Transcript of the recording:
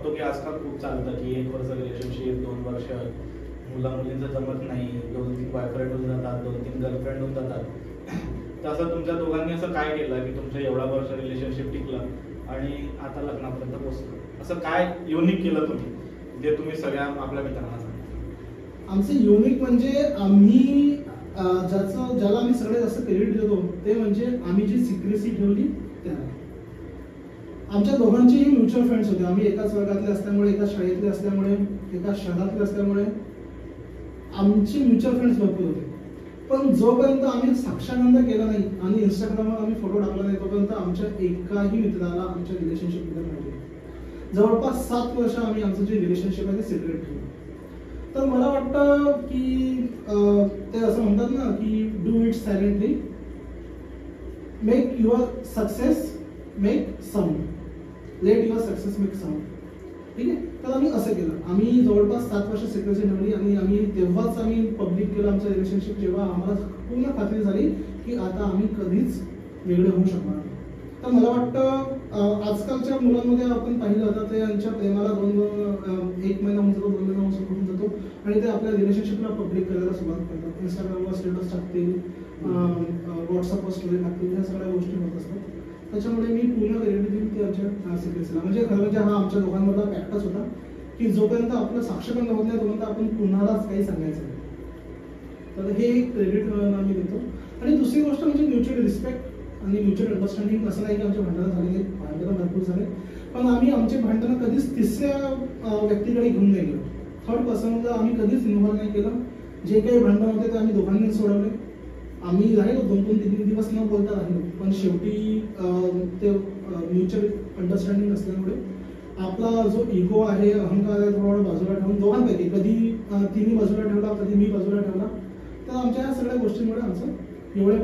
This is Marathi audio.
बघतो की आजकाल खूप चालतं की 1 वर्ष रिलेशनशिप, 2 वर्ष, मुला मुलींचं जमत नाही, 2-3 बॉयफ्रेंड होऊन जातात, 2-3 गर्लफ्रेंड होऊन जातात. तर असं तुमच्या दोघांनी असं काय केलं की तुमचं एवढा वर्ष रिलेशनशिप टिकलं आणि आता लग्नापर्यंत पोहोचलं? असं काय युनिक केलं तुम्ही जे तुम्ही सगळ्या आपल्या मित्रांना सांगा? आमचं युनिक म्हणजे आम्ही ज्याला आम्ही सगळ्यात जास्त क्रेडिट देतो ते म्हणजे आम्ही जी सिक्रेसी ठेवली त्याला. आमच्या दोघांचेही म्युच्युअल फ्रेंड्स होते. आम्ही एकाच वर्गातले असल्यामुळे, एकाच शाळेतले असल्यामुळे, एकाच शहरातले असल्यामुळे आमचे म्युच्युअल फ्रेंड्स भरपूर होते. पण जोपर्यंत आम्ही साक्षानंद केला नाही आणि इंस्टाग्रामवर आम्ही फोटो टाकला नाही तोपर्यंत आमच्या एकाही मित्राला आमच्या रिलेशनशिपमध्ये माहिती. जवळपास 7 वर्ष आम्ही आमचं जे रिलेशनशिप आहे ते सिक्रेट ठेवलं. तर मला वाटतं की ते असं म्हणतात ना की do it silently, make your success make sound, late your success make sound. ठीक आहे. तर आम्ही असं केलं. आम्ही जवळपास 7 वर्ष सिक्रेसी ठेवली आणि आम्ही तेव्हाच आम्ही पब्लिक केलं आमचं रिलेशनशिप जेव्हा आम्हाला पूर्ण खात्री झाली की आता आम्ही कधीच वेगळे होऊ शकणार नाही. तर मला वाटतं आजकालच्या मुलांमध्ये आपण पाहिलं तर ते यांच्या प्रेमाला 1 महिना होऊन जातो, 2 महिना होऊन जातो आणि ते आपल्या रिलेशनशिपला पब्लिक करायला सुरुवात करतात. इंस्टाग्रामवर स्टेटस टाकतील, व्हॉट्सअपवर स्टोरी टाकतील, ह्या सगळ्या गोष्टी होत असतात. त्याच्यामुळे मी पूर्ण क्रेडिट देईन की आमच्या सिक्रेसीला. म्हणजे खरं म्हणजे हा आमच्या दोघांमधला पॅक्टच होता की जोपर्यंत आपलं साक्षगंध होत नाही तोपर्यंत आपण कुणालाच काही सांगायचं नाही. तर हे एक क्रेडिट आम्ही देतो. आणि दुसरी गोष्ट म्हणजे म्युच्युअल रिस्पेक्ट आणि म्युच्युअल अंडरस्टँडिंग. असं नाही की आमचे भांडणं झालेले, भांडणं भरपूर झाले, पण आम्ही आमचे भांडणं कधीच तिसऱ्या व्यक्तीकडे घेऊन नाही गेलो. थर्ड पर्सनला आम्ही कधीच इन्व्हॉल्व नाही केलं. जे काही भांडणं होते ते आम्ही दोघांनी सोडवले. आम्ही राहिलो 2-3 दिवस न बोलता राहिलो, पण शेवटी ते म्युच्युअल अंडरस्टँडिंग असल्यामुळे आपला जो इगो आहे, अहंकार आहे, थोडा बाजूला ठेवून दोघांपैकी कधी तिन्ही बाजूला ठेवला, कधी मी बाजूला ठेवला. तर आमच्या ह्या सगळ्या गोष्टींमुळे आमचं एवढे